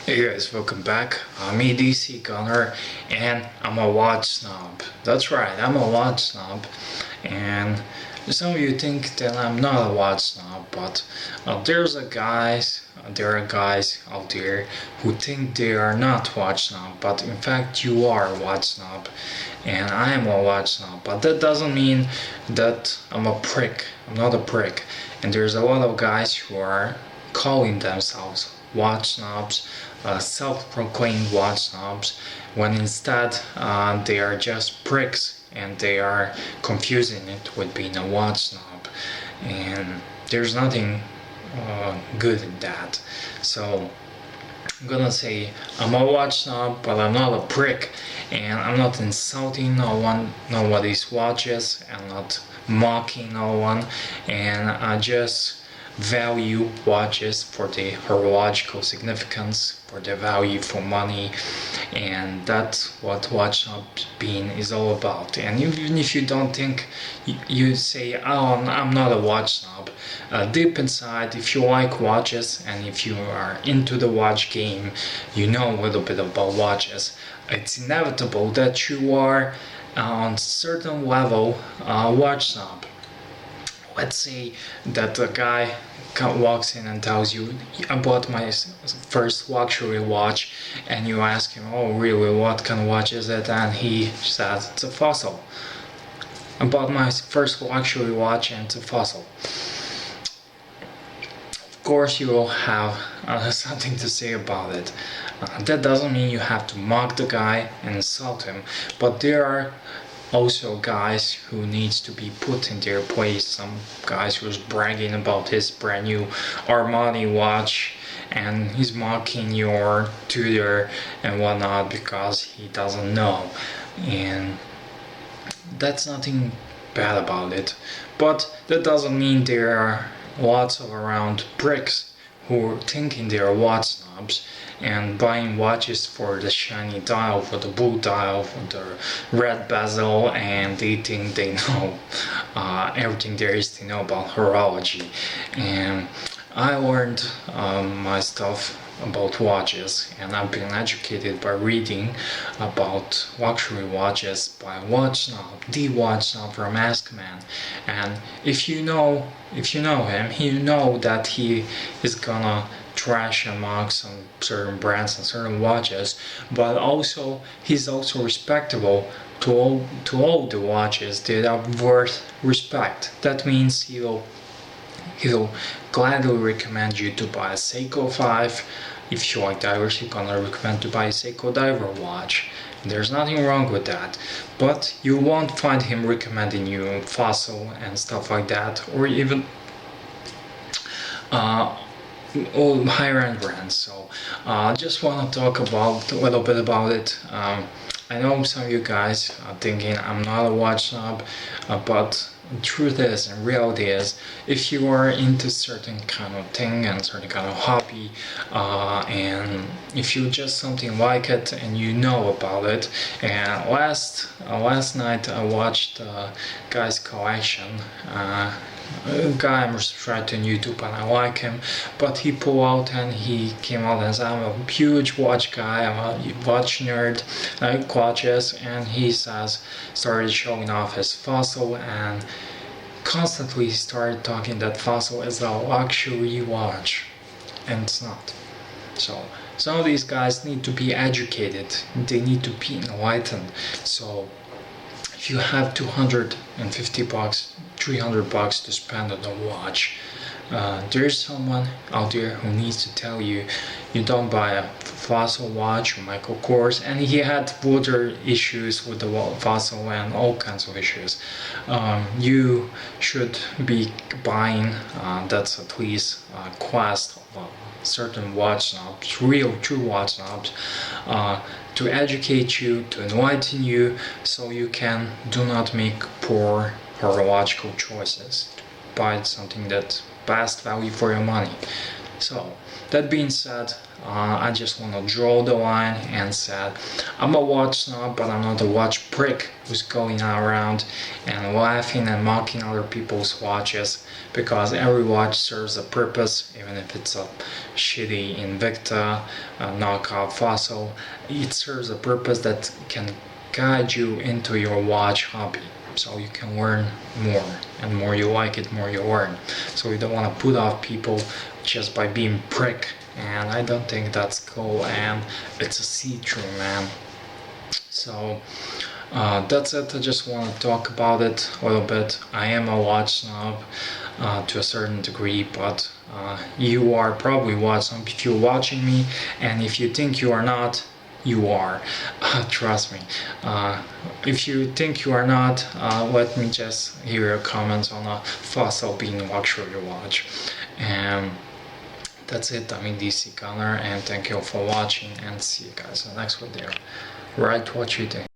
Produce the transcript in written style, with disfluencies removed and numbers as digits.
Hey guys, welcome back. I'm edcgunner and I'm a watch snob. That's right, I'm a watch snob. And some of you think that I'm not a watch snob, but there are guys out there who think they are not watch snob, but in fact you are a watch snob, and I am a watch snob. But that doesn't mean that I'm a prick. I'm not a prick. And there's a lot of guys who are calling themselves watch snobs, self-proclaimed watch snobs, when instead they are just pricks and they are confusing it with being a watch snob. And there's nothing good in that. So I'm gonna say I'm a watch snob, but I'm not a prick, and I'm not insulting no one, nobody's watches, I'm not mocking no one, and I just value watches for the horological significance, for the value for money, and that's what watch snob being is all about. And even if you don't think, you say, oh, I'm not a watch snob, deep inside, if you like watches and if you are into the watch game, you know a little bit about watches, it's inevitable that you are on a certain level watch snob. Let's say that a guy walks in and tells you, I bought my first luxury watch, and you ask him, oh really, what kind of watch is it? And he says it's a Fossil. I bought my first luxury watch and it's a Fossil. Of course you will have something to say about it. That doesn't mean you have to mock the guy and insult him, but there are also guys who needs to be put in their place. Some guys who's bragging about his brand new Armani watch, and he's mocking your tutor and whatnot because he doesn't know, and that's nothing bad about it. But that doesn't mean there are lots of around pricks who are thinking they are watch snobs and buying watches for the shiny dial, for the blue dial, for the red bezel, and they think they know everything there is to know about horology. And I learned my stuff about watches, and I've been educated by reading about luxury watches by watch snob, the watch snob from Ask Man. And if you know him, you know that he is gonna trash and mock some certain brands and certain watches, but also he's also respectable to all the watches that are worth respect. That means he'll gladly recommend you to buy a Seiko 5. If you like divers, he's gonna recommend to buy a Seiko diver watch. There's nothing wrong with that, but you won't find him recommending you Fossil and stuff like that, or even all higher end brands. So just want to talk about a little bit about it. I know some of you guys are thinking I'm not a watch snob, but the truth is, and reality is, if you are into certain kind of thing and certain kind of hobby, and if you just something like it and you know about it, and last night I watched Guy's Collection. A guy I'm subscribed to on YouTube and I like him, but he pulled out and he came out and said, I'm a huge watch guy, I'm a watch nerd, I like watches, and he started showing off his Fossil and constantly started talking that Fossil is a luxury watch, and it's not. So some of these guys need to be educated, they need to be enlightened. So if you have $250, $300 to spend on a watch, there's someone out there who needs to tell you, you don't buy a Fossil watch or Michael Kors, and he had water issues with the Fossil and all kinds of issues. You should be buying, that's at least a class of certain watch snobs, real true watch snobs, to educate you, to enlighten you, so you can do not make poor horological choices. Buy something that best value for your money. So that being said, I just want to draw the line and said, I'm a watch snob, but I'm not a watch prick who's going around and laughing and mocking other people's watches, because every watch serves a purpose, even if it's a shitty Invicta, a knockoff Fossil. It serves a purpose that can guide you into your watch hobby, so you can learn more, and more you like it, more you learn. So you don't want to put off people just by being prick, and I don't think that's cool, and it's a see-through, man. So that's it. I just want to talk about it a little bit. I am a watch snob to a certain degree, but you are probably some if you're watching me, and if you think you are not, you are. Trust me. If you think you are not, let me just hear your comments on a Fossil being luxury watch. And that's it. I'm EDcgunner, and thank you for watching, and see you guys in the next video. Write what you think.